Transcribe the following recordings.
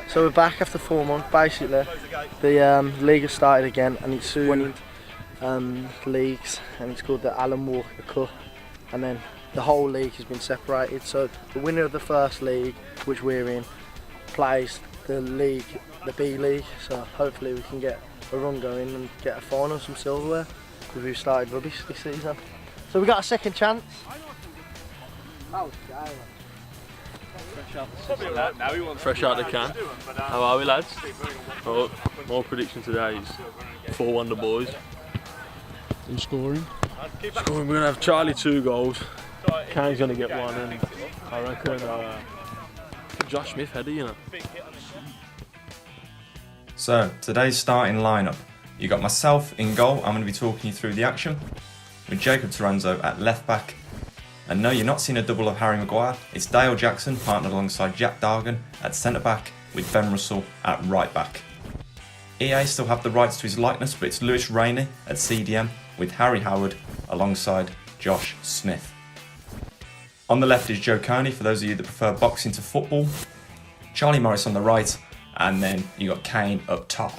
So we're back after 4 months. Basically, the league has started again, and it's soon leagues, and it's called the Alan Walker Cup. And then the whole league has been separated. So the winner of the first league, which we're in, plays the B League. So hopefully we can get a run going and get a final, some silverware, because we've started rubbish this season. So we got a second chance. Fresh out the can. How are we, lads? Oh, my prediction today is 4-1 the boys. And scoring? We're going to have Charlie 2 goals. Kane's going to get 1, and I reckon Josh Smith header, you know. So, today's starting lineup. You got myself in goal. I'm going to be talking you through the action, with Jacob Taranzo at left back. And no, you're not seeing a double of Harry Maguire. It's Dale Jackson partnered alongside Jack Dargan at centre back, with Ben Russell at right back. EA still have the rights to his likeness, but it's Lewis Rainey at CDM, with Harry Howard alongside Josh Smith. On the left is Joe Kearney, for those of you that prefer boxing to football. Charlie Morris on the right, and then you got Kane up top.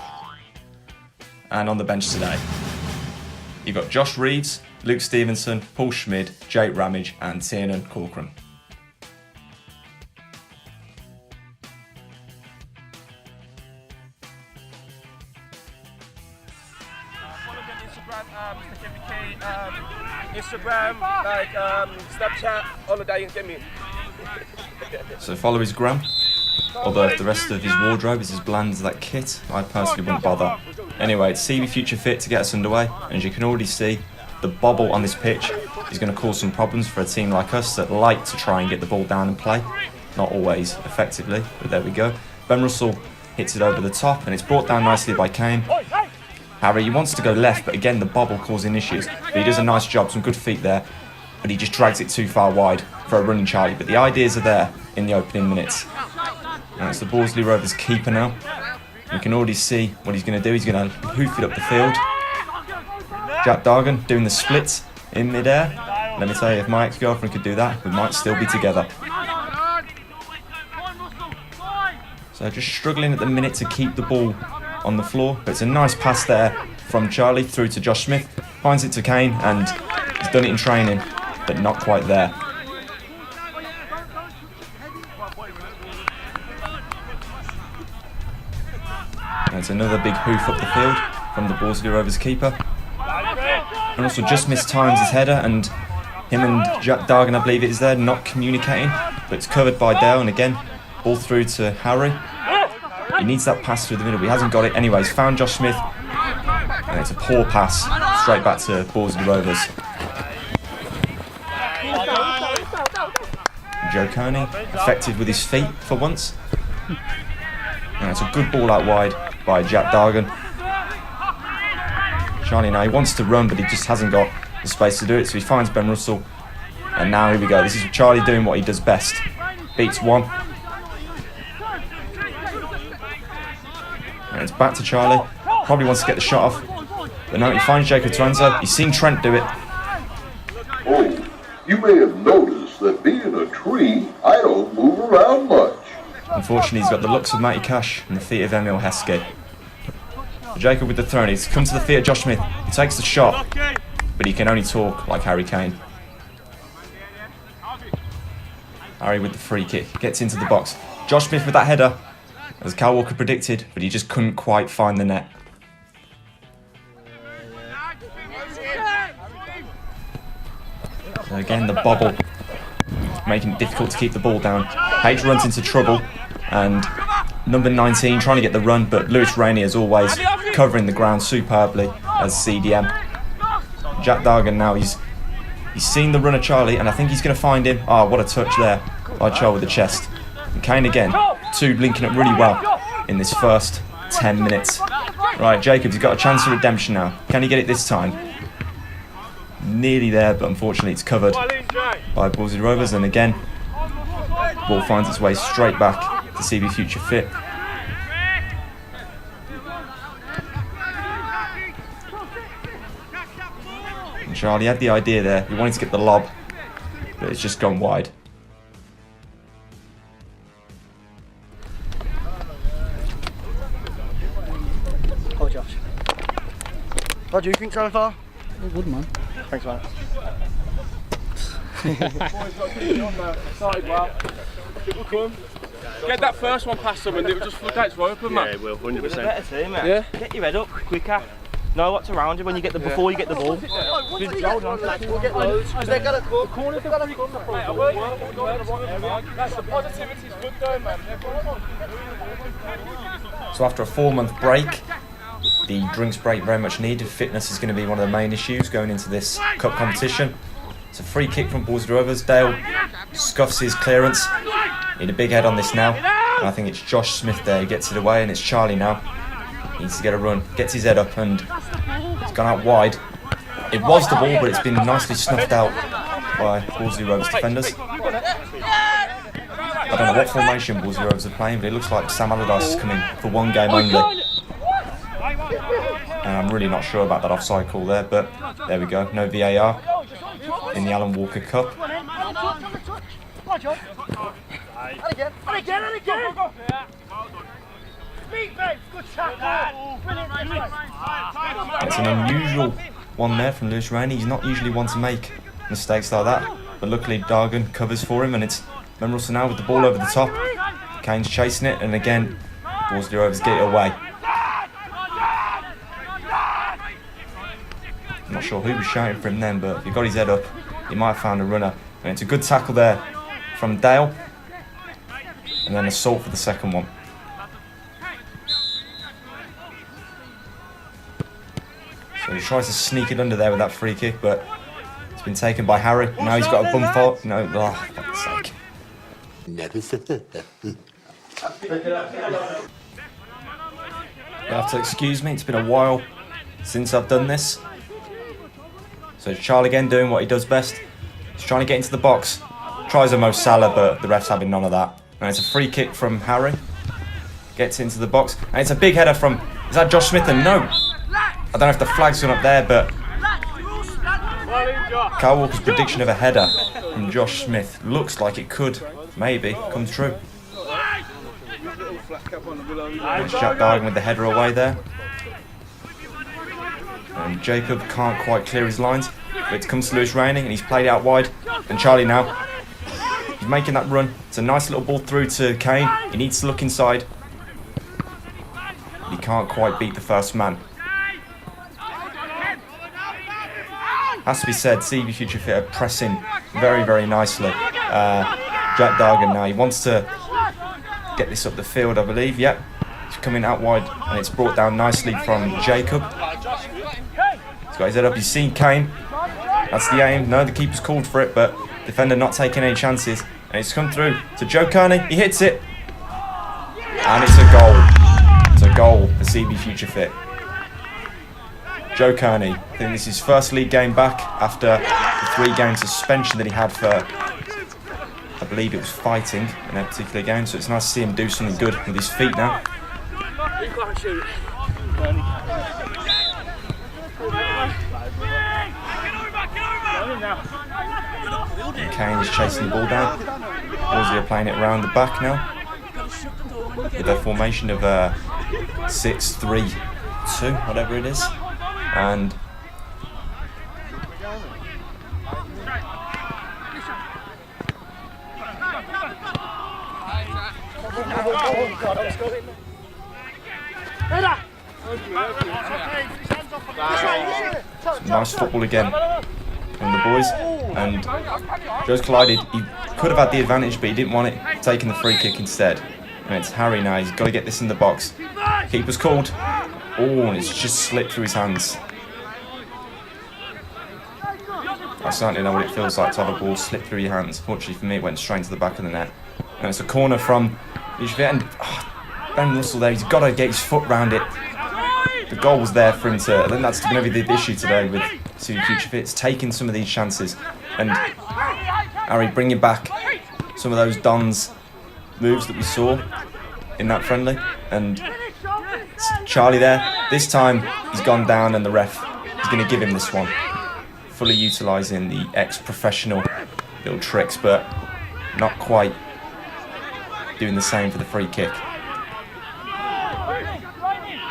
And on the bench today, you've got Josh Reeves, Luke Stevenson, Paul Schmid, Jake Ramage and Tiernan Corcoran. Follow me on Instagram, like Snapchat, all of that you can get me. So follow his gram. Although if the rest of his wardrobe is as bland as that kit, I personally wouldn't bother. Anyway, it's CB Future Fit to get us underway, and as you can already see, the bobble on this pitch is going to cause some problems for a team like us that like to try and get the ball down and play. Not always effectively, but there we go. Ben Russell hits it over the top, and it's brought down nicely by Kane. Harry, he wants to go left, but again the bobble causing issues. But he does a nice job, some good feet there, but he just drags it too far wide for a running Charlie. But the ideas are there in the opening minutes. And it's the Bordesley Rovers keeper now. You can already see what he's going to do. He's going to hoof it up the field. Jack Dargan doing the splits in midair. Let me tell you, if my ex-girlfriend could do that, we might still be together. So just struggling at the minute to keep the ball on the floor, but it's a nice pass there from Charlie through to Josh Smith. Finds it to Kane, and he's done it in training, but not quite there. And it's another big hoof up the field from the Bordesley Rovers keeper. And also just mistimes his header, and him and Jack Dargan, I believe it is there, not communicating, but it's covered by Dale, and again, ball through to Harry. He needs that pass through the middle, but he hasn't got it. Anyway, he's found Josh Smith, and it's a poor pass straight back to Bordesley Rovers. Joe Kearney, effective with his feet for once. And it's a good ball out wide by Jack Dargan. Charlie now, he wants to run, but he just hasn't got the space to do it, so he finds Ben Russell. And now here we go, this is Charlie doing what he does best. Beats one. And it's back to Charlie. Probably wants to get the shot off. But no, he finds Jacob Taranzo. He's seen Trent do it. Oh, you may have noticed that being a tree, I don't move around much. Unfortunately, he's got the looks of Matty Cash and the feet of Emil Heskey. Jacob with the throw, he's come to the feet of Josh Smith. He takes the shot, but he can only talk like Harry Kane. Harry with the free kick, gets into the box. Josh Smith with that header, as Cal Walker predicted, but he just couldn't quite find the net. So again, the bobble, making it difficult to keep the ball down. Page runs into trouble, and number 19 trying to get the run, but Lewis Rainey, as always, covering the ground superbly as CDM. Jack Dargan now, he's seen the run of Charlie, and I think he's going to find him. Oh, what a touch there by Charlie with the chest. And Kane again, two linking up really well in this first 10 minutes. Right, Jacobs, he's got a chance of redemption now. Can he get it this time? Nearly there, but unfortunately it's covered by Bordesley Rovers, and again, the ball finds its way straight back to CB Future Fit. And Charlie had the idea there, he wanted to get the lob, but it's just gone wide. What do you think so far? All good, man. Thanks, man. Get that first one past them and it will just floodgates right open, man. Yeah, we'll 100%. Better team, mate. Yeah. Get your head up quicker. Know what's around you when you get the before you get the ball. We'll get loads, because they're going to come. Corners are going to come. That's the positivity's good though, man. So after a 4-month break, the drinks break very much needed. Fitness is going to be one of the main issues going into this cup competition. It's a free kick from Bordesley Rovers. Dale scuffs his clearance. Need a big head on this now. And I think it's Josh Smith there who gets it away, and it's Charlie now. Needs to get a run, gets his head up, and it's gone out wide. It was the ball, but it's been nicely snuffed out by Bordesley Rovers defenders. I don't know what formation Bordesley Rovers are playing, but it looks like Sam Allardyce is coming for one game only. And I'm really not sure about that offside call there, but there we go. No VAR in the Alan Walker Cup. It's an unusual one there from Lewis Rainey. He's not usually one to make mistakes like that, but luckily Dargan covers for him, and it's Memrelson now with the ball over the top. Kane's chasing it, and again Bordesley Rovers get it away. I'm not sure who was shouting for him then, but if he got his head up, he might have found a runner. And it's a good tackle there from Dale, and then assault for the second one. So he tries to sneak it under there with that free kick, but it's been taken by Harry. Now he's got a bum fault. No, oh, for fuck's sake. Never said that. You have to excuse me, it's been a while since I've done this. So it's Charlie again doing what he does best. He's trying to get into the box. Tries a Mo Salah, but the ref's having none of that. And it's a free kick from Harry. Gets into the box. And it's a big header from... Is that Josh Smith? And no! I don't know if the flag's gone up there, but... Kyle Walker's prediction of a header from Josh Smith looks like it could, maybe, come true. It's Jack Dargan with the header away there. And Jacob can't quite clear his lines. But it comes to Lewis Rainey, and he's played out wide. And Charlie now. He's making that run. It's a nice little ball through to Kane. He needs to look inside. He can't quite beat the first man. Has to be said, CB Future Fit are pressing very, very nicely. Jack Dargan now, he wants to get this up the field, I believe. Yep, it's coming out wide, and it's brought down nicely from Jacob. He's got his head up, he's seen Kane. That's the aim. No, the keeper's called for it, but defender not taking any chances. And it's come through to Joe Kearney. He hits it. And it's a goal. It's a goal for CB Future Fit. Joe Kearney, I think this is his first league game back after the 3-game suspension that he had for, I believe it was fighting in that particular game. So it's nice to see him do something good with his feet now. And Kane is chasing the ball down. Bordesley are playing it around the back now with a formation of 6-3-2, whatever it is. And nice football again from the boys, and Joe's collided. He could have had the advantage, but he didn't want it, taking the free kick instead. And it's Harry now. He's got to get this in the box. Keeper's called. Oh, and it's just slipped through his hands. I certainly know what it feels like to have a ball slip through your hands. Fortunately for me, it went straight to the back of the net. And it's a corner from and Ben Russell there. He's got to get his foot round it. The goal was there for him to... I think that's going to be the issue today with CB Future Fit. It's taking some of these chances. And Harry bringing back some of those Don's moves that we saw in that friendly. And Charlie there. This time he's gone down, and the ref is going to give him this one. Fully utilising the ex-professional little tricks, but not quite doing the same for the free kick.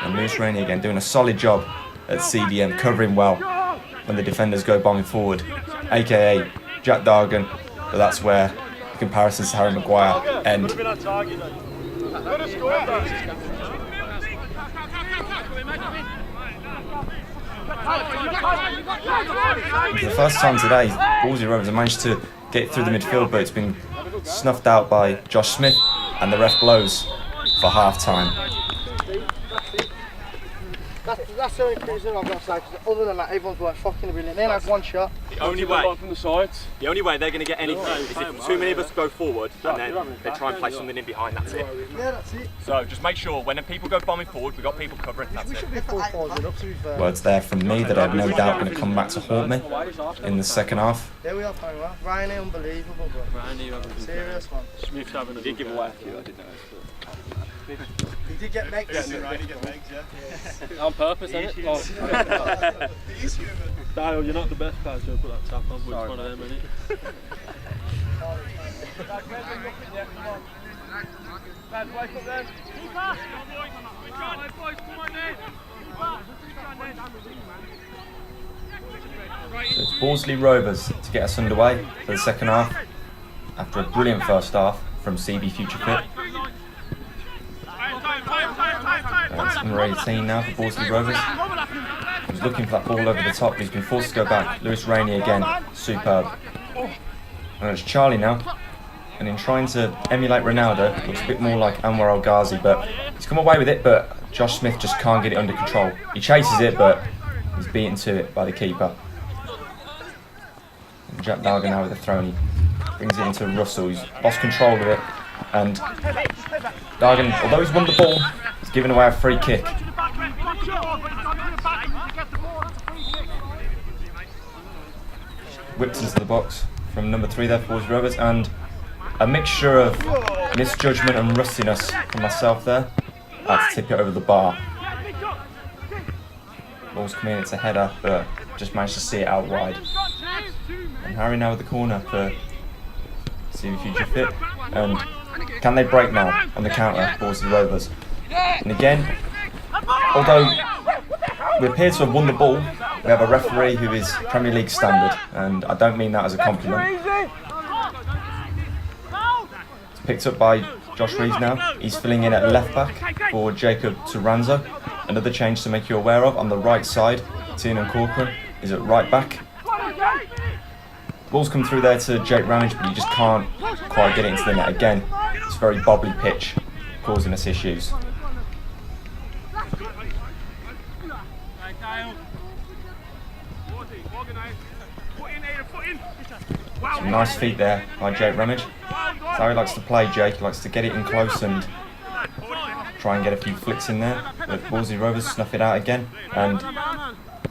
And Lewis Rainey again doing a solid job at CDM, covering well when the defenders go bombing forward, aka Jack Dargan, but that's where the comparisons to Harry Maguire end. For the first time today, Bordesley Rovers have managed to get through the midfield, but it's been snuffed out by Josh Smith, and the ref blows for half-time. That's the only criticism I've got to say, because other than that, everyone's like fucking brilliant. They had one shot. The only way from the sides. The only way they're going to get anything is if too many of us go forward and then they try and play something in behind, that's it. Yeah, that's it. So just make sure when people go bombing forward, we've got people covering, that's it. Be 4-5 up, to be fair. Words there from me that I have no doubt going to come back to haunt me in the second half. There we are playing well. Ryan, unbelievable, bro. Serious one. Smith's having a Did give away a few, I didn't know. He did get Megs. On purpose, isn't it? Like, Dale, you're not the best player to put that tap on, but it's one of them, isn't it? So it's Bordesley Rovers to get us underway for the second half after a brilliant first half from CB Future Fit. It's number 18 now for Bordesley Rovers. He's looking for that ball over the top, but he's been forced to go back. Lewis Rainey again, superb. And it's Charlie now, and in trying to emulate Ronaldo, looks a bit more like Anwar El Ghazi, but he's come away with it, but Josh Smith just can't get it under control. He chases it, but he's beaten to it by the keeper. And Jack Dargan now with the throw, and he brings it into Russell, who's lost control of it, and Dargan, although he's won the ball, he's given away a free kick. Whipped into the box from number 3 there for Bordesley Rovers, and a mixture of misjudgment and rustiness from myself there. I had to tip it over the bar. Ball's coming in, it's a header, but just managed to see it out wide. And Harry now with the corner for CB Future Fit, and can they break now on the counter, Bordesley Rovers? And again, although we appear to have won the ball, we have a referee who is Premier League standard, and I don't mean that as a compliment. It's picked up by Josh Reeves now. He's filling in at left back for Jacob Turanzo. Another change to make you aware of on the right side, Tiernan Corcoran is at right back. Ball's come through there to Jake Ramage, but he just can't quite get it into the net again. It's a very bobbly pitch, causing us issues. Some nice feet there by Jake Ramage. That's how he likes to play, Jake. He likes to get it in close and try and get a few flicks in there. But Bordesley Rovers snuff it out again. And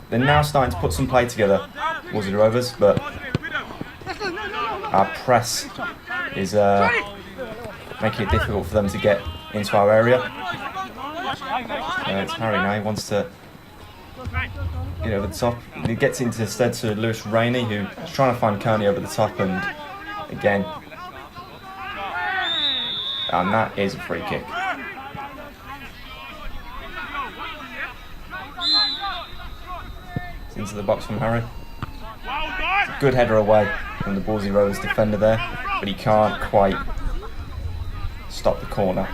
they're now starting to put some play together, Bordesley Rovers, but our press is making it difficult for them to get into our area. It's Harry now, he wants to get over the top. He gets into instead to Lewis Rainey, who's trying to find Kearney over the top, and again, and that is a free kick. It's into the box from Harry. It's a good header away from the Bordesley Rovers defender there, but he can't quite stop the corner.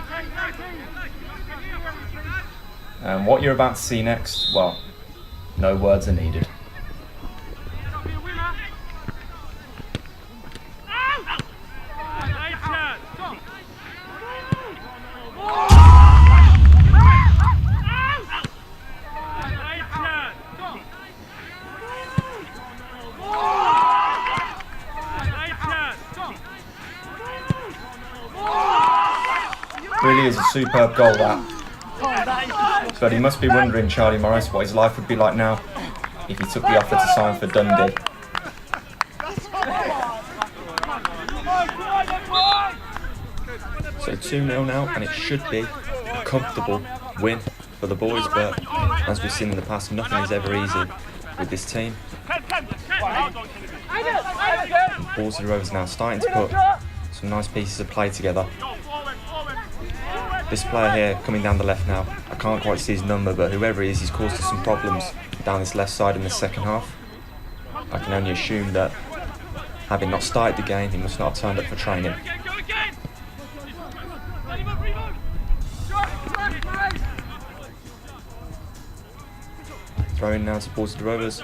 And what you're about to see next, well, no words are needed. Really is a superb goal, that. But he must be wondering, Charlie Morris, what his life would be like now if he took the offer to sign for Dundee. So 2-0 now, and it should be a comfortable win for the boys, but as we've seen in the past, nothing is ever easy with this team. Bordesley Rovers now starting to put some nice pieces of play together. This player here coming down the left now, I can't quite see his number, but whoever he is, he's caused us some problems down this left side in the second half. I can only assume that, having not started the game, he must not have turned up for training. Throwing now to Bordesley Rovers.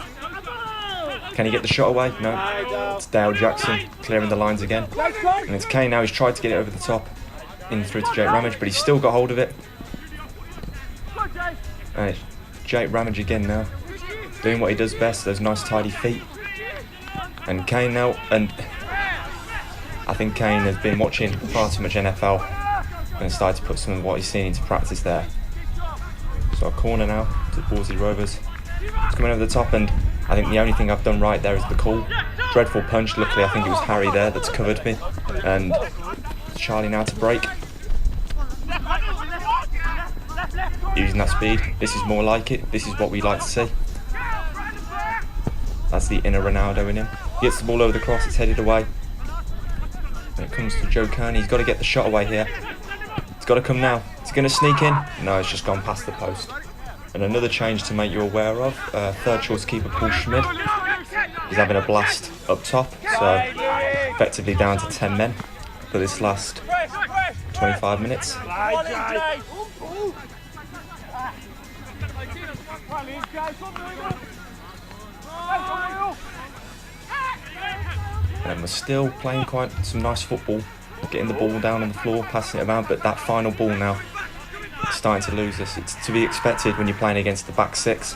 Can he get the shot away? No. It's Dale Jackson clearing the lines again. And it's Kane now. He's tried to get it over the top, in through to Jake Ramage, but he's still got hold of it. And it's Jake Ramage again now, doing what he does best, those nice tidy feet. And Kane now, and I think Kane has been watching far too much NFL and started to put some of what he's seen into practice there. So a corner now to Bordesley Rovers. It's coming over the top, and I think the only thing I've done right there is the call. Dreadful punch. Luckily, I think it was Harry there that's covered me. And Charlie now to break. Using that speed. This is more like it. This is what we like to see. That's the inner Ronaldo in him. He gets the ball over the cross. It's headed away. When it comes to Joe Kearney, he's got to get the shot away here. It's got to come now. Is he going to sneak in? No, it's just gone past the post. And another change to make you aware of, third choice keeper Paul Schmid is having a blast up top, so effectively down to 10 men for this last 25 minutes. And we're still playing quite some nice football, getting the ball down on the floor, passing it around, but that final ball now, it's starting to lose us. It's to be expected when you're playing against the back six.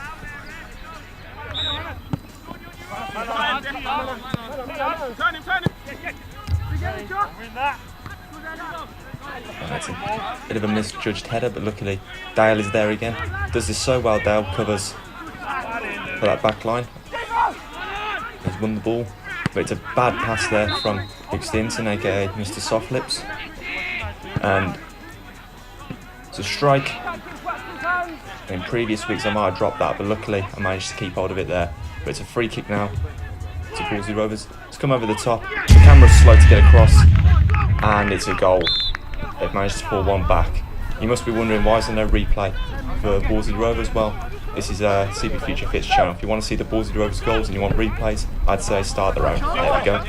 It's a bit of a misjudged header, but luckily Dale is there again. Does this so well. Dale covers for that back line. He's won the ball, but it's a bad pass there from Luke Stevenson, aka Mr. Soft Lips. And it's a strike. In previous weeks I might have dropped that, but luckily I managed to keep hold of it there. But it's a free kick now to Bordesley Rovers. It's come over the top. The camera's slow to get across, and it's a goal. They've managed to pull one back. You must be wondering, why is there no replay for Bordesley Rovers? Well, this is a CB Future Fits channel. If you want to see the Bordesley Rovers goals and you want replays, I'd say start their own. There we go.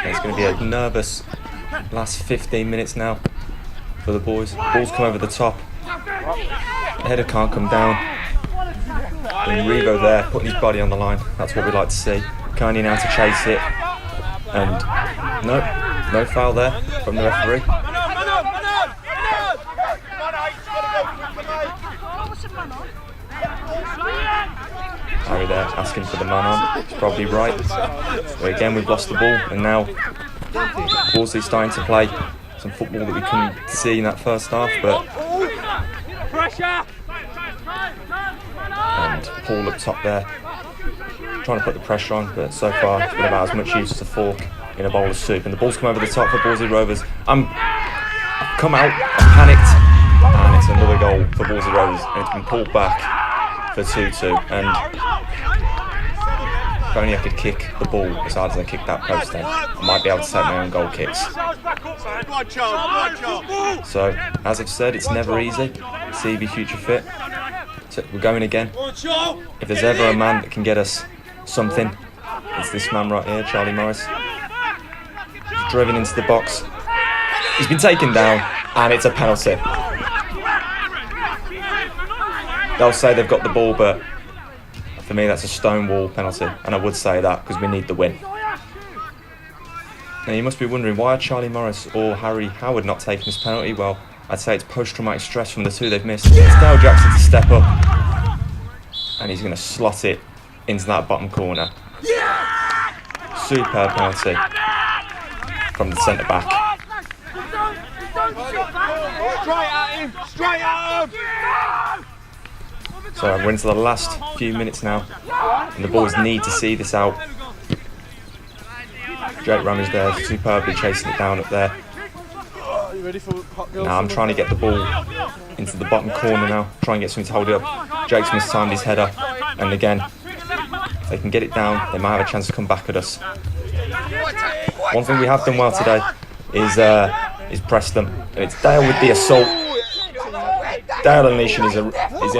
It's going to be a nervous last 15 minutes now for the boys. Ball's come over the top. The header can't come down. And Revo there, putting his body on the line. That's what we like to see. Kearney now to chase it. And no foul there from the referee. Harry there asking for the man on. He's probably right. But again, we've lost the ball, and now Bordesley's starting to play some football that we couldn't see in that first half. But and Paul up top there, trying to put the pressure on, but so far it's been about as much use as a fork in a bowl of soup. And the ball's come over the top for Bordesley Rovers. I've come out, I've panicked, and it's another goal for Bordesley Rovers, and it's been pulled back for 2-2. And if only I could kick the ball as hard as I kicked that post in, I might be able to take my own goal kicks. So, as I've said, it's never easy. CB Future Fit. So we're going again. If there's ever a man that can get us something, it's this man right here, Charlie Morris. He's driven into the box. He's been taken down, and it's a penalty. They'll say they've got the ball, but for me that's a stonewall penalty, and I would say that because we need the win. Now you must be wondering, why are Charlie Morris or Harry Howard not taking this penalty? Well, I'd say it's post-traumatic stress from the two they've missed. It's Dale Jackson to step up, and he's going to slot it into that bottom corner. Superb penalty from the centre-back. So we're into the last few minutes now, and the boys need to see this out. Jake Ramage there, superbly chasing it down up there. Now I'm trying to get the ball into into the bottom corner now, try and get something to hold it up. Jake's mistimed his header, and again, if they can get it down, they might have a chance to come back at us. One thing we have done well today is press them. And it's Dale with the assault. Dale Unleashing is in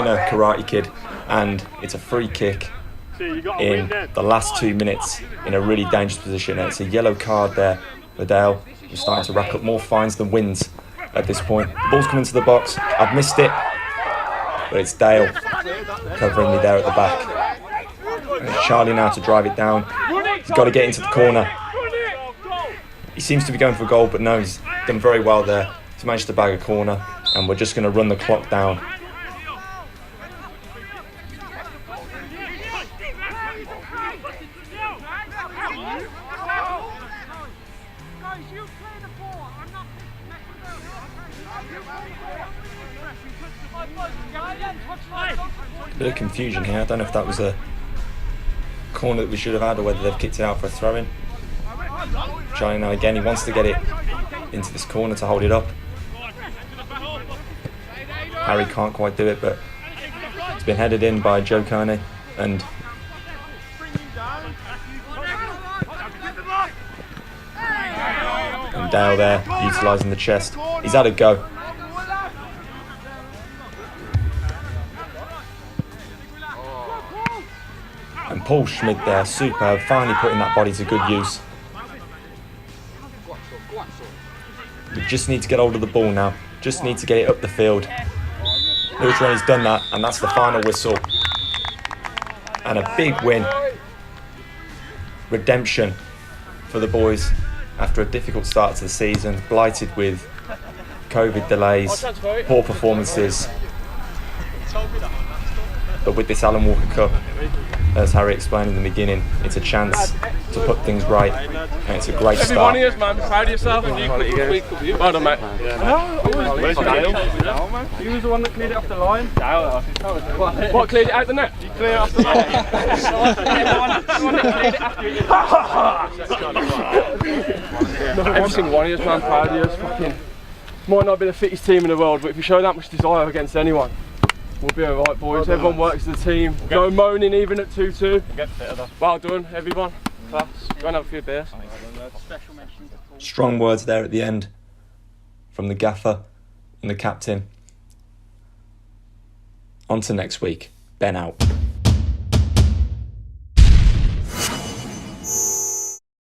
a Karate Kid, and it's a free kick in the last 2 minutes in a really dangerous position. And it's a yellow card there for Dale. We're starting to rack up more fines than wins at this point. The ball's coming to the box. I've missed it, but it's Dale covering me there at the back. And it's Charlie now to drive it down. He's got to get into the corner. He seems to be going for a goal, but no, he's done very well there. He's managed to bag a corner, and we're just going to run the clock down. Bit of confusion here. I don't know if that was a corner that we should have had or whether they've kicked it out for a throw-in. Charlie now again, he wants to get it into this corner to hold it up. Harry can't quite do it, but it's been headed in by Joe Kearney, and Dale there, utilising the chest. He's had a go. And Paul Schmidt there, superb, finally putting that body to good use. We just need to get hold of the ball now. Just need to get it up the field. Lewis Rennie's done that, and that's the final whistle. And a big win. Redemption for the boys after a difficult start to the season, blighted with COVID delays, poor performances. But with this Alan Walker Cup, as Harry explained in the beginning, it's a chance to put things right, and it's a great start. Every one of you, man, proud of yourself. Well done, mate. You was the one that cleared it off the line. What, cleared it out the net? You cleared it off the line. Every single one of you, man, proud of you. Fucking might not be the fittest team in the world, but if you show that much desire against anyone, we'll be alright, boys. Everyone works as a team. No moaning even at 2-2. Well done, everyone. Class. Go and have a few beers. Strong words there at the end from the gaffer and the captain. On to next week. Ben out.